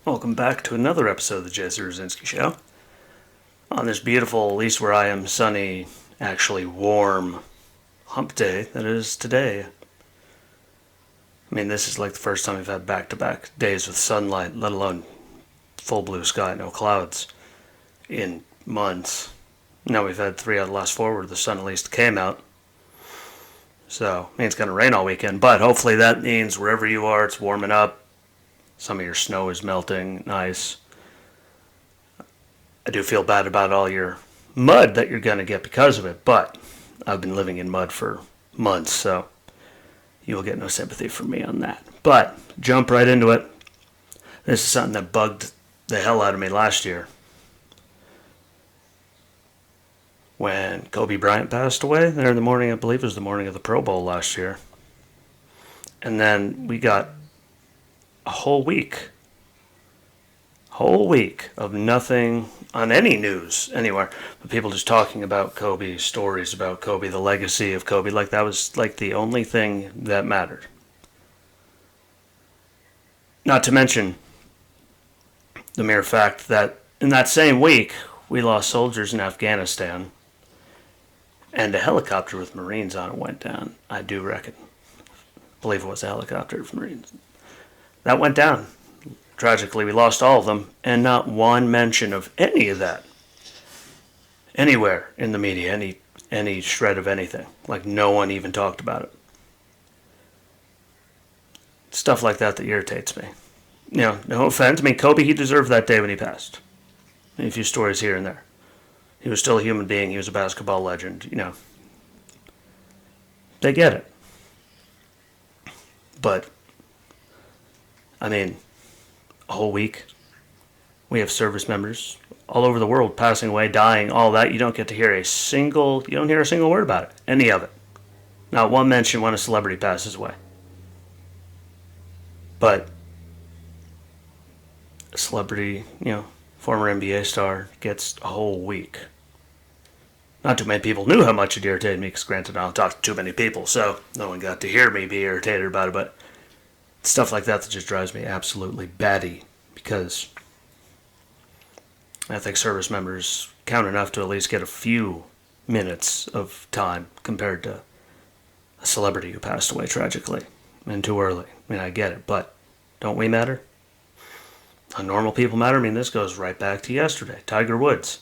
Welcome back to another episode of the Jesse Rosinski Show. On this beautiful, at least where I am, sunny, actually warm hump day that is today. I mean, this is like the first time we've had back-to-back days with sunlight, let alone full blue sky, no clouds, in months. Now we've had 3 out of the last 4 where the sun at least came out. So, I mean, it's going to rain all weekend, but hopefully that means wherever you are, it's warming up. Some of your snow is melting, nice. I do feel bad about all your mud that you're going to get because of it, but I've been living in mud for months, so you will get no sympathy from me on that. But jump right into it. This is something that bugged the hell out of me last year. When Kobe Bryant passed away, there in the morning, I believe it was the morning of the Pro Bowl last year. And then we got a whole week of nothing on any news anywhere, but people just talking about Kobe, stories about Kobe, the legacy of Kobe, like that was like the only thing that mattered. Not to mention the mere fact that in that same week we lost soldiers in Afghanistan and a helicopter with Marines on it went down. I do reckon. I believe it was a helicopter with Marines. That went down. Tragically, we lost all of them, and not one mention of any of that anywhere in the media, any shred of anything. Like no one even talked about it. Stuff like that irritates me. You know, no offense. I mean, Kobe, he deserved that day when he passed. A few stories here and there. He was still a human being. He was a basketball legend. You know, they get it. But I mean, a whole week. We have service members all over the world passing away, dying, all that. You don't hear a single word about it. Any of it. Not one mention when a celebrity passes away. But a celebrity, former NBA star gets a whole week. Not too many people knew how much it irritated me, because granted, I don't talk to too many people, so no one got to hear me be irritated about it, but stuff like that just drives me absolutely batty, because I think service members count enough to at least get a few minutes of time compared to a celebrity who passed away tragically and too early. I mean, I get it, but don't we matter? Normal people matter? I mean, this goes right back to yesterday. Tiger Woods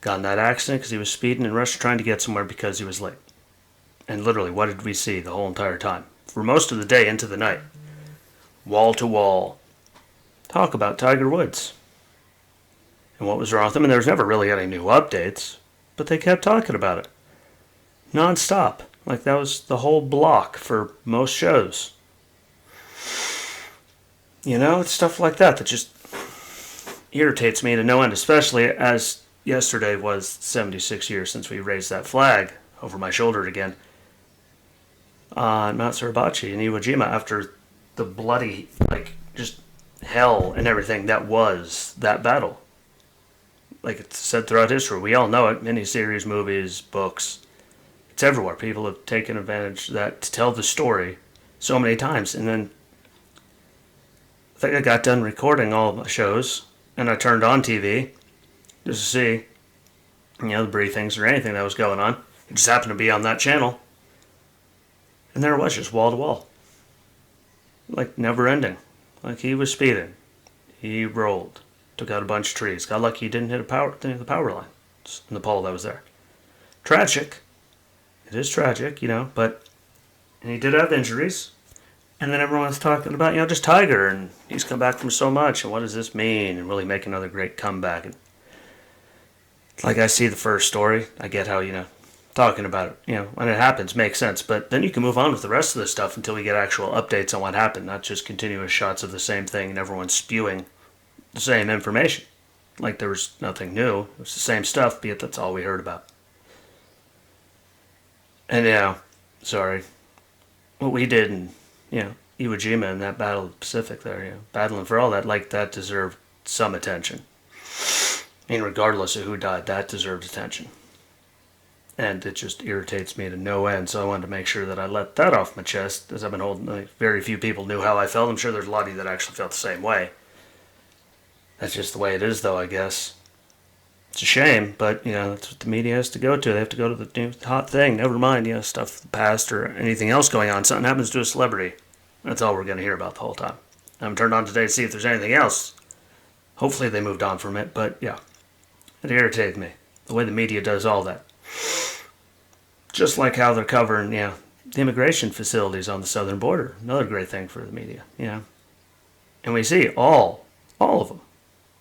got in that accident because he was speeding in Russia trying to get somewhere because he was late. And literally, what did we see the whole entire time? For most of the day into the night. Wall to wall. Talk about Tiger Woods. And what was wrong with him. And there was never really any new updates. But they kept talking about it. Non-stop. Like that was the whole block for most shows. You know, it's stuff like that just irritates me to no end. Especially as yesterday was 76 years since we raised that flag over my shoulder again on Mount Suribachi in Iwo Jima after the bloody, just hell and everything that was that battle. Like it's said throughout history, we all know it, miniseries, movies, books, it's everywhere. People have taken advantage of that to tell the story so many times. And then I think I got done recording all of my shows and I turned on TV just to see, the briefings or anything that was going on. It just happened to be on that channel. And there it was, just wall to wall. Like never ending. Like he was speeding. He rolled. Took out a bunch of trees. Got lucky he didn't hit the power line in the pole that was there. Tragic. It is tragic, but and he did have injuries. And then everyone's talking about, just Tiger, and he's come back from so much, and what does this mean? And really make another great comeback. And like I see the first story, I get how, talking about it, when it happens makes sense. But then you can move on with the rest of the stuff until we get actual updates on what happened, not just continuous shots of the same thing and everyone spewing the same information. Like there was nothing new. It was the same stuff, be it that's all we heard about. And sorry, what we did in, Iwo Jima in that Battle of the Pacific there, battling for all that, that deserved some attention. I mean, regardless of who died, that deserved attention. And it just irritates me to no end, so I wanted to make sure that I let that off my chest, as I've been holding, very few people knew how I felt. I'm sure there's a lot of you that actually felt the same way. That's just the way it is, though, I guess. It's a shame, but, that's what the media has to go to. They have to go to the new hot thing. Never mind, stuff in the past or anything else going on. Something happens to a celebrity. That's all we're going to hear about the whole time. I haven't turned on today to see if there's anything else. Hopefully they moved on from it, but yeah. It irritated me. The way the media does all that. Just like how they're covering, the immigration facilities on the southern border. Another great thing for the media, And we see all of them,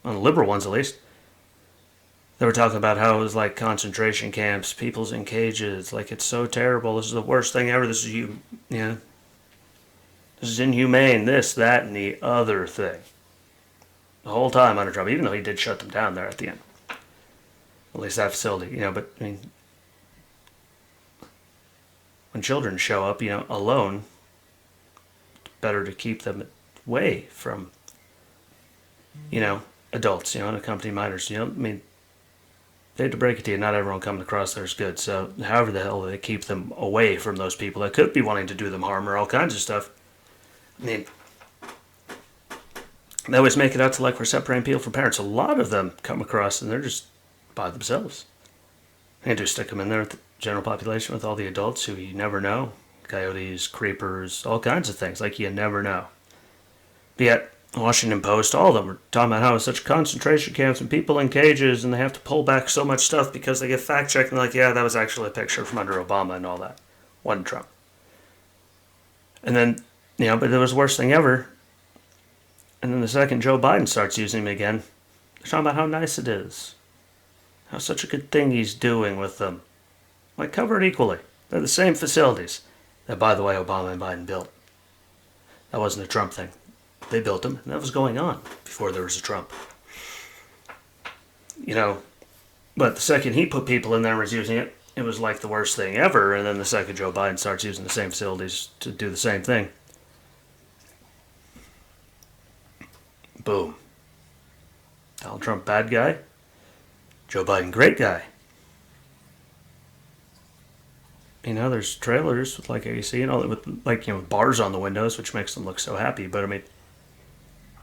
on the liberal ones at least. They were talking about how it was like concentration camps, people's in cages, like it's so terrible, this is the worst thing ever, this is inhumane, this, that, and the other thing. The whole time under Trump, even though he did shut them down there at the end. At least that facility, but I mean, when children show up, alone, it's better to keep them away from, adults, unaccompanied minors, I mean, they hate to break it to you, not everyone coming across there is good. So however the hell they keep them away from those people that could be wanting to do them harm or all kinds of stuff. I mean, they always make it out to like we're separating people from parents. A lot of them come across and they're just by themselves. They do stick them in there with the general population with all the adults who you never know. Coyotes, creepers, all kinds of things. Like you never know. But yet, Washington Post, all of them were talking about how it's such concentration camps and people in cages and they have to pull back so much stuff because they get fact-checked and like, yeah, that was actually a picture from under Obama and all that. Wasn't Trump. And then, but it was the worst thing ever. And then the second Joe Biden starts using him again, they're talking about how nice it is. How such a good thing he's doing with them. Like, cover it equally. They're the same facilities that, by the way, Obama and Biden built. That wasn't a Trump thing. They built them, and that was going on before there was a Trump. But the second he put people in there and was using it, it was like the worst thing ever. And then the second Joe Biden starts using the same facilities to do the same thing. Boom. Donald Trump, bad guy. Joe Biden, great guy. There's trailers with like AC and all that with like, bars on the windows, which makes them look so happy. But I mean,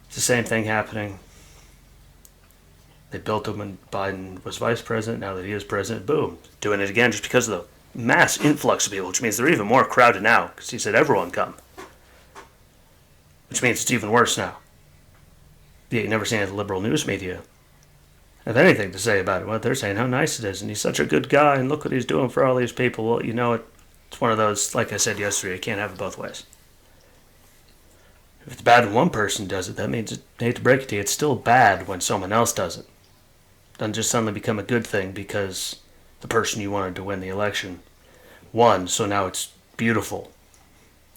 it's the same thing happening. They built them when Biden was vice president. Now that he is president, boom. Doing it again just because of the mass influx of people, which means they're even more crowded now because he said everyone come. Which means it's even worse now. Yeah, you never seen the liberal news media have anything to say about it. What they're saying, how nice it is, and he's such a good guy, and look what he's doing for all these people. Well, it's one of those, like I said yesterday, you can't have it both ways. If it's bad when one person does it, that means, I hate to break it to you, it's still bad when someone else does it. It doesn't just suddenly become a good thing because the person you wanted to win the election won, so now it's beautiful.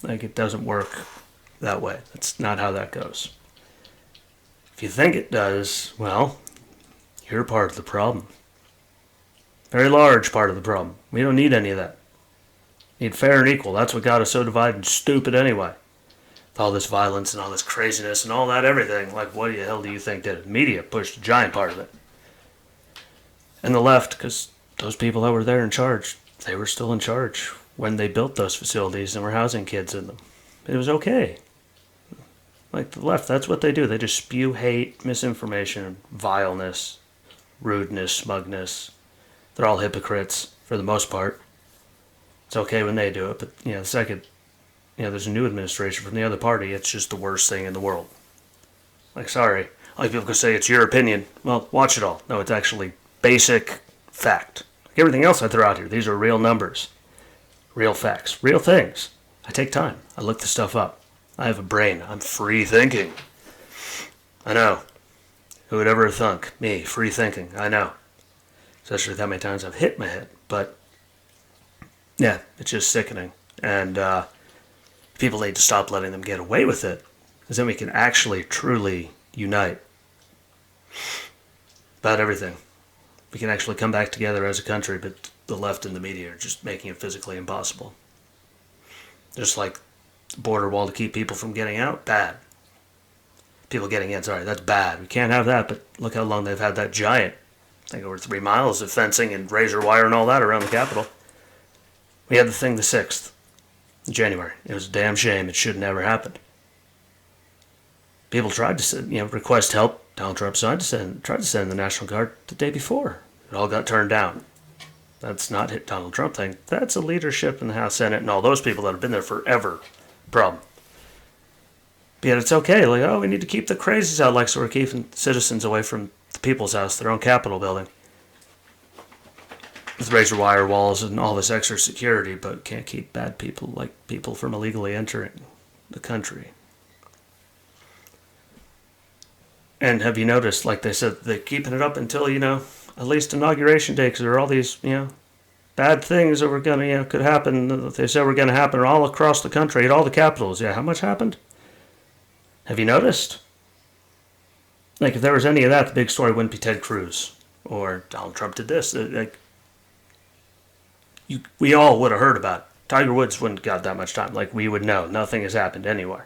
Like, it doesn't work that way. That's not how that goes. If you think it does, well, you're part of the problem. Very large part of the problem. We don't need any of that. We need fair and equal. That's what got us so divided and stupid anyway. With all this violence and all this craziness and all that everything. Like, what the hell do you think did it? The media pushed a giant part of it. And the left, because those people that were there in charge, they were still in charge when they built those facilities and were housing kids in them. It was okay. Like the left, that's what they do. They just spew hate, misinformation, vileness, rudeness, smugness. They're all hypocrites for the most part. It's okay when they do it, but the second there's a new administration from the other party, it's just the worst thing in the world. Like, sorry, like people could say it's your opinion. Well, watch it all. No, it's actually basic fact. Like everything else I throw out here, these are real numbers, real facts, real things. I take time. I look this stuff up. I have a brain. I'm free thinking. I know. Who would ever thunk? Me, free thinking. I know. Especially that many times I've hit my head. But, yeah, it's just sickening. And people need to stop letting them get away with it. Because then we can actually, truly unite about everything. We can actually come back together as a country, but the left and the media are just making it physically impossible. Just like the border wall to keep people from getting out, bad. People getting in, sorry, that's bad. We can't have that, but look how long they've had that giant, I think over 3 miles of fencing and razor wire and all that around the Capitol. We had the thing the 6th, in January. It was a damn shame. It should never happen. People tried to, request help Donald Trump tried to send the National Guard the day before. It all got turned down. That's not a Donald Trump thing. That's a leadership in the House, Senate, and all those people that have been there forever problem. But yet it's okay. Like, oh, we need to keep the crazies out, like, so we're keeping citizens away from the People's House, their own Capitol building, with razor wire walls and all this extra security, but can't keep bad people, like people from illegally entering the country. And have you noticed, like they said, they're keeping it up until, at least Inauguration Day, because there are all these, bad things that were going to, could happen, that they said were going to happen all across the country, at all the capitals. Yeah, how much happened? Have you noticed? Like, if there was any of that, the big story wouldn't be Ted Cruz or Donald Trump did this. We all would have heard about it. Tiger Woods wouldn't have got that much time. Like, we would know. Nothing has happened anywhere.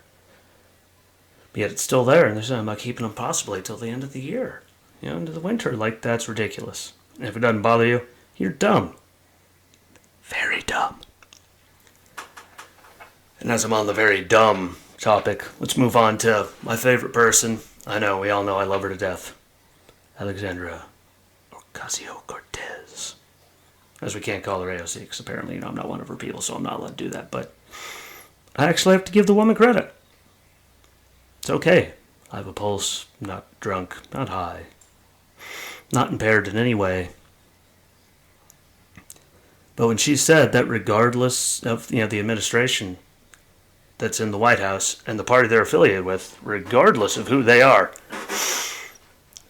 But yet it's still there, and they're saying about keeping them possibly till the end of the year. Into the winter. Like, that's ridiculous. And if it doesn't bother you, you're dumb. Very dumb. And as I'm on the very dumb topic, let's move on to my favorite person. I know, we all know I love her to death. Alexandria Ocasio-Cortez. As we can't call her AOC, because apparently, I'm not one of her people, so I'm not allowed to do that. But I actually have to give the woman credit. It's okay. I have a pulse, not drunk, not high, not impaired in any way. But when she said that regardless of the administration that's in the White House and the party they're affiliated with, regardless of who they are,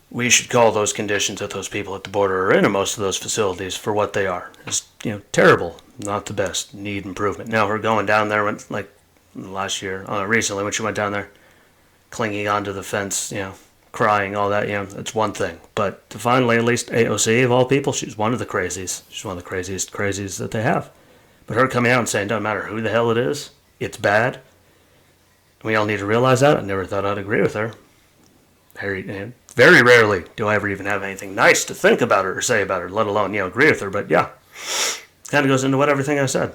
we should call those conditions that those people at the border are in most of those facilities for what they are. It's terrible, not the best, need improvement. Now her going down there, like last year, recently when she went down there, clinging onto the fence, crying, all that, that's one thing. But to finally, at least AOC of all people, she's one of the crazies. She's one of the crazies that they have. But her coming out and saying, doesn't matter who the hell it is, it's bad. We all need to realize that. I never thought I'd agree with her. Very rarely do I ever even have anything nice to think about her or say about her, let alone, agree with her. But yeah, kind of goes into everything I said.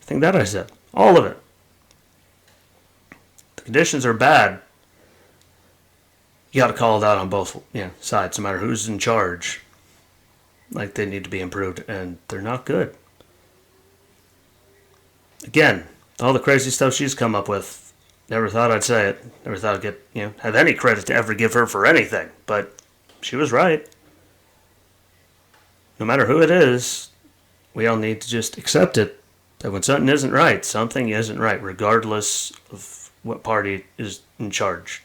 Everything that I said. All of it. The conditions are bad. You got to call it out on both sides, no matter who's in charge. Like, they need to be improved, and they're not good. Again, all the crazy stuff she's come up with, never thought I'd say it. Never thought I'd get, have any credit to ever give her for anything. But she was right. No matter who it is, we all need to just accept it. That when something isn't right, regardless of what party is in charge.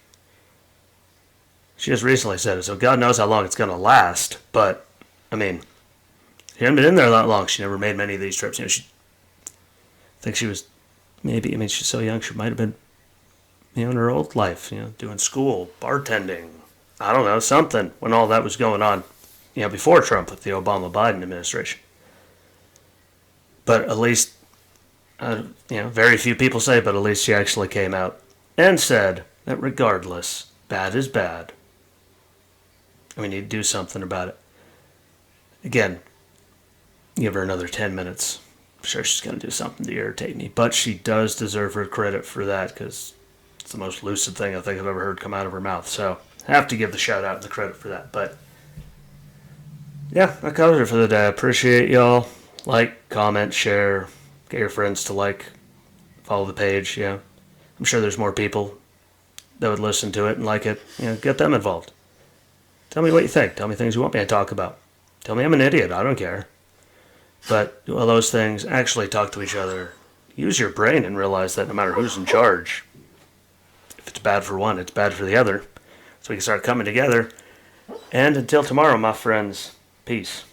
She just recently said it, so God knows how long it's going to last. But, she hadn't been in there that long. She never made many of these trips. I think she was she's so young, she might have been, in her old life, doing school, bartending, I don't know, something, when all that was going on, before Trump with the Obama-Biden administration. But at least, very few people say, but at least she actually came out and said that regardless, bad is bad. And we need to do something about it. Again, give her another 10 minutes. I'm sure she's going to do something to irritate me. But she does deserve her credit for that, because it's the most lucid thing I think I've ever heard come out of her mouth. So I have to give the shout out and the credit for that. But yeah, that covers it for the day. I appreciate y'all. Like, comment, share, get your friends to follow the page. I'm sure there's more people that would listen to it and like it. Get them involved. Tell me what you think. Tell me things you want me to talk about. Tell me I'm an idiot. I don't care. But do all those things. Actually talk to each other. Use your brain and realize that no matter who's in charge, if it's bad for one, it's bad for the other. So we can start coming together. And until tomorrow, my friends, peace.